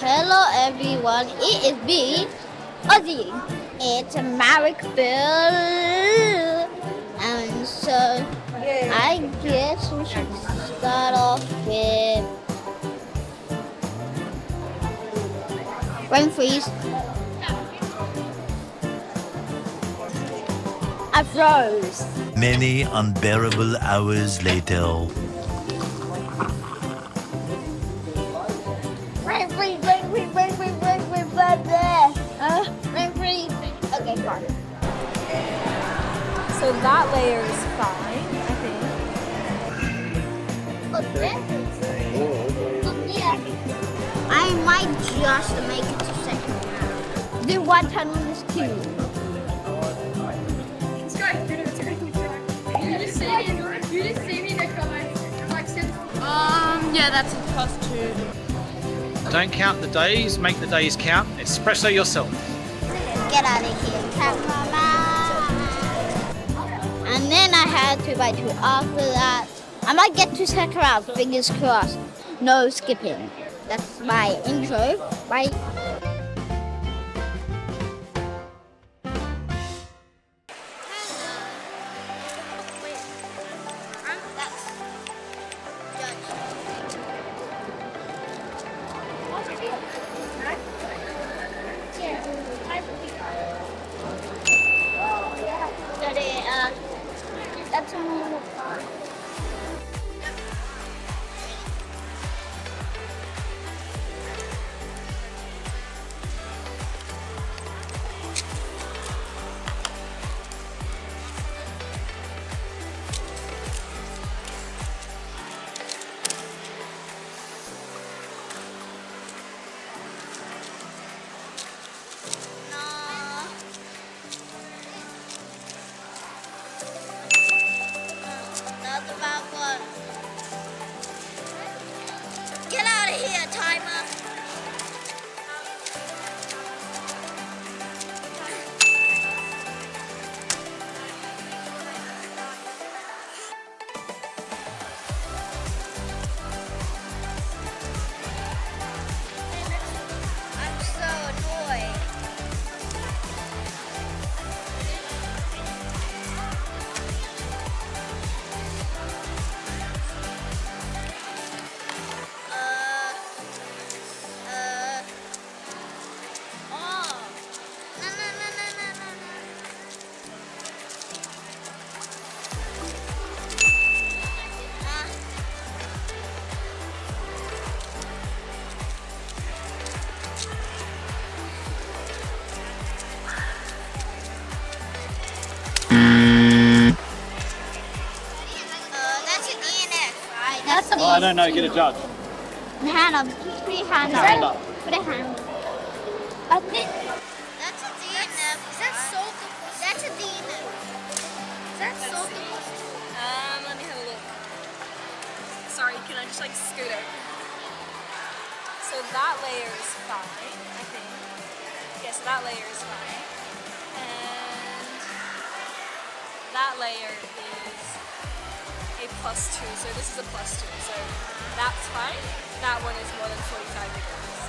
Hello everyone, it is me, Ozzy. It's a Marek Bill. And so I guess we should start off with rain freeze. I froze. Many unbearable hours later. Rain freeze. Rain freeze. Okay, fine. So that layer is fine, I think. I might just make it to second round. Do one turn on this cube. You just see me like Yeah, that's a +2. Don't count the days, make the days count. Espresso yourself. Get out of here, cameraman. And then I had 2x2 after that. I might get to second round, fingers crossed. No skipping. That's my intro. Bye. That's Get out of here, timer. I'm so annoyed. That's an ENF, right? That's Oh, I don't know, get a judge. hand up. Put your hand up. Hand up. Put a hand up. I think that's a DNF. Is that salt? That's a DNF. Is that salt? Let me have a look. Sorry, can I just scoot it? So that layer is fine, I think. Yeah, so that layer is fine. And that layer is a +2, so this is a +2, so that's fine. That one is more than 45 degrees.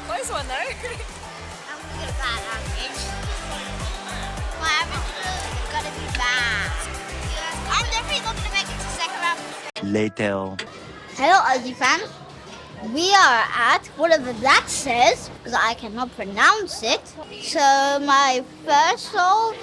Close one though. I'm gonna get bad average. My average is gonna be bad. I'm definitely not gonna make it to second round. Later. Hello, Aussie fans. We are at whatever that says because I cannot pronounce it. So my first solve,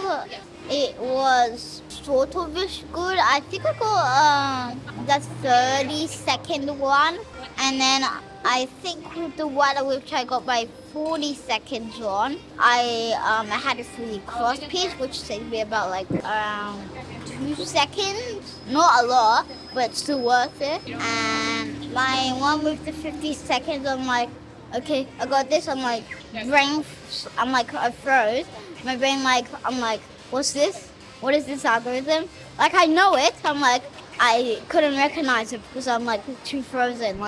it was sort of good. I think I got the 30-second one, and then I think with the one which I got my 40 seconds on, I had a free cross piece, which saved me about around 2 seconds. Not a lot, but still worth it. And my one with the 50 seconds, I'm like, okay, I got this. I'm like, I froze. My brain, I'm like, what's this? What is this algorithm? I know it. I'm like, I couldn't recognize it because I'm too frozen.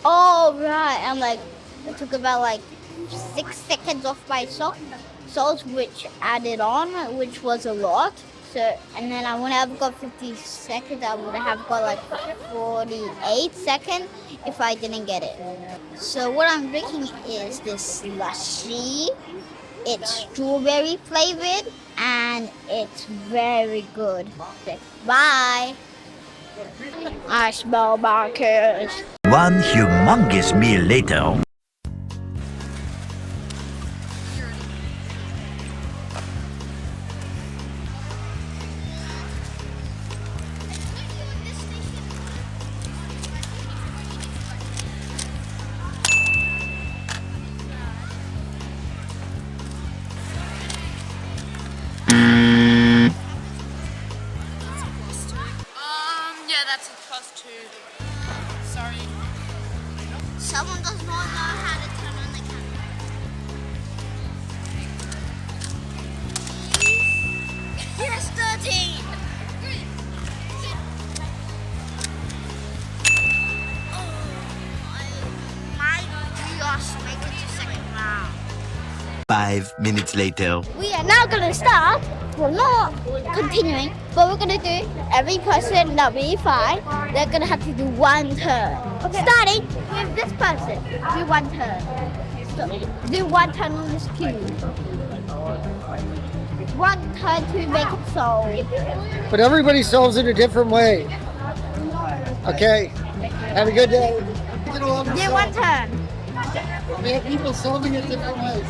Oh right. I'm like, it took about 6 seconds off my salt, which added on, which was a lot. So, and then I wouldn't have got 50 seconds. I would have got like 48 seconds if I didn't get it. So what I'm drinking is this slushy. It's strawberry flavored and it's very good. Bye. I smell markers. One humongous meal later. Yeah, that's a +2. Sorry. Someone does not know how to turn on the camera. Yes, 13. I might just make it to second round. 5 minutes later. We are now going to start. We're not continuing, but we're going to do every person that we find, they're going to have to do one turn. Okay. Starting with this person. Do one turn. So, do one turn on this cube. One turn to make it solve. But everybody solves it a different way. Okay. Have a good day. Do one turn. We have people solving it different ways.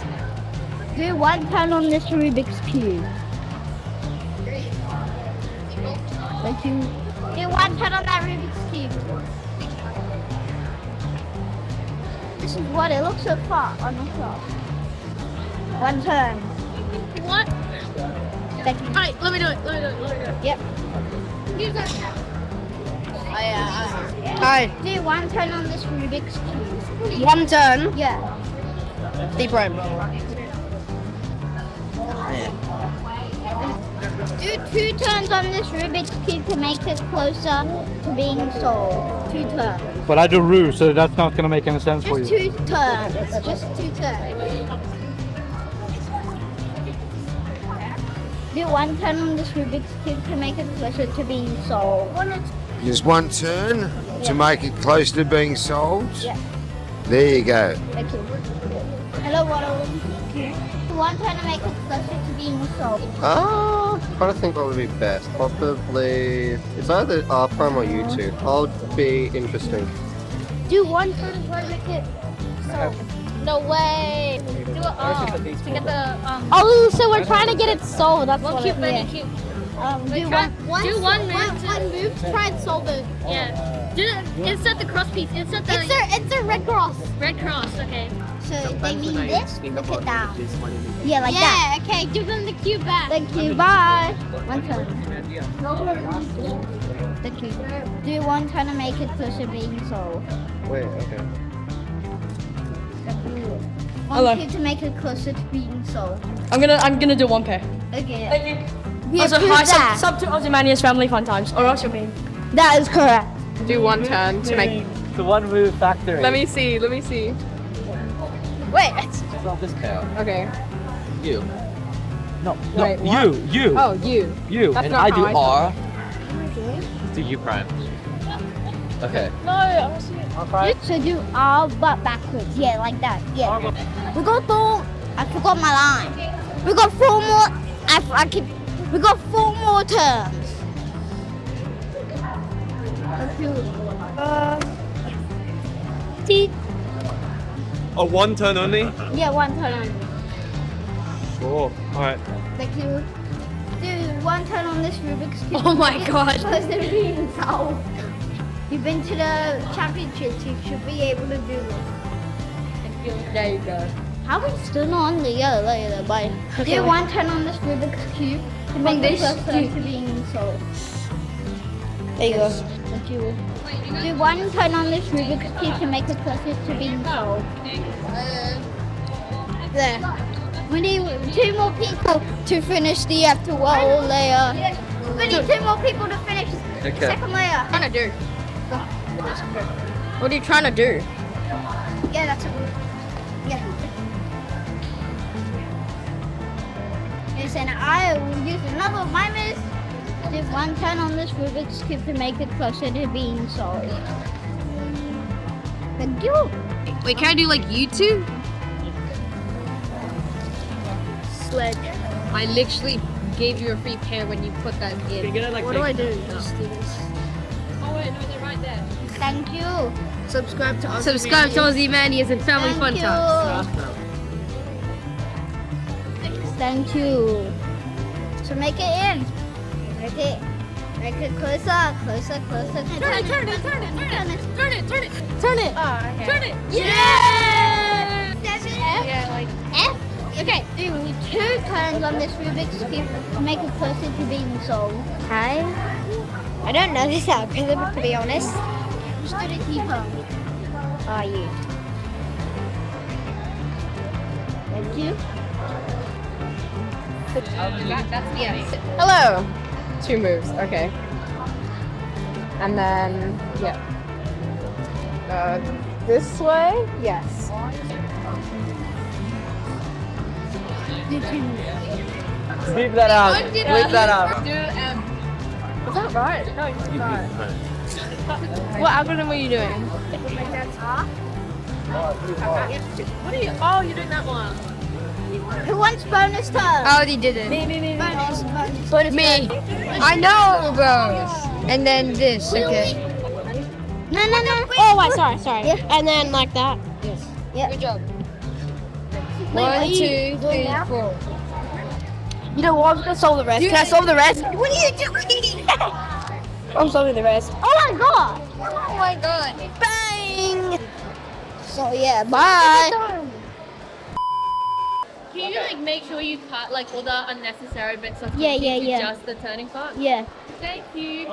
Do one turn on this Rubik's Cube. Thank you. Do one turn on that Rubik's Cube. This is what it looks so far on the top. One turn. What? Thank you. Alright, let me do it. Yep. You guys. Hi. Do one turn on this Rubik's Cube. One turn. Yeah. Deep right. Do two turns on this Rubik's Cube to make it closer to being solved. Two turns. But I do Roo, so that's not going to make any sense for Just you. two turns. Just two turns. Do one turn on this Rubik's Cube to make it closer to being solved. Just one turn to make it close to being solved. Yeah. There you go. Thank you. Hello, Waddle. One turn to make it closer to being solved. I'm trying to think what would be best. Probably it's either R Prime or U2. I'll be interesting. Do one turn to try to make it solved. No way. Do it to get the Oh, so we're trying to get it solved. That's one what cube, it any is. cube. Do one move to try and solve it. Yeah. Do it. Insert the cross piece. Insert the It's a red cross. red cross. Okay. So they mean this, look it down. Yeah, like that. Yeah. Okay. Give them the cube back. Thank you, bye. One turn. Thank you. Do one turn to make it closer to being solved. Wait, okay. One cube to make it closer to being solved. I'm gonna do one pair. Okay. Thank you. We Also, approve hi, that. sub to Ozymandias family fun times. Or else you mean. That is correct. Do one turn to make. The one move factory. Let me see. Let me see. Wait. Solve this pair. Okay. You. No, Wait, you. Oh, you. You. That's And not I do how I R. Do U prime. Okay. So do R but backwards. Yeah, like that. Yeah. We got four. I forgot my line. We got four more. We got four more terms. T. Oh, one turn only? Yeah, one turn only. Sure. Alright. Thank you. Do one turn on this Rubik's Cube. Oh my god. Supposed to be solved. You've been to the championships. You should be able to do this. There you go. How are we still not on the yellow later? Bye. Do one turn on this Rubik's Cube to make this it closer cube. to being solved. There you go. Thank you. Do one turn on this Rubik's Cube to make it closer to being solved. There. We need two more people to finish the after wall layer. We need two more people to finish the second layer. Trying to do? What are you trying to do? Yeah, that's it. Yeah. Yes, and I will use another of my moves Do one turn on this Rubik's Cube to make it closer to being solved. Thank you. Wait, can I do like you two? Sledge. I literally gave you a free pair when you put that in. What do I do? Oh wait, no, they're right there. Thank you. Subscribe to Subscribe to Ozymandias and Family Fun Thank Times. you. Thank you. So make it in. Make it closer, closer, closer. Turn it. Turn it. Oh, okay. Turn it. Yeah! Yeah, like F. Okay, do 2 turns on this Rubik's Cube to make it closer to being solved. I don't know this algorithm, to be honest. Just do the keeper. Are you? Thank you. Hello. 2 moves. Okay. And then yeah. This way. Yes. Bleep that out. Bleep that out. Is that right? No, it's not. What algorithm were you doing? What are you? Oh, you're doing that one. Who wants bonus turn? I already did it. Bonus Me. turn. I know, bro. And then this. Okay. No. Oh, wait, sorry. Yeah. And then like that. Yes. Yeah. Good job. Wait, what are 1, you 2, doing 3, now? 4. You know what? I'm gonna solve the rest. Can I solve the rest? What are you doing? I'm solving the rest. Oh my god! Oh my god. Bang! So yeah, bye. Can you like make sure you cut like all the unnecessary bits of Yeah. just the turning part? Yeah. Thank you.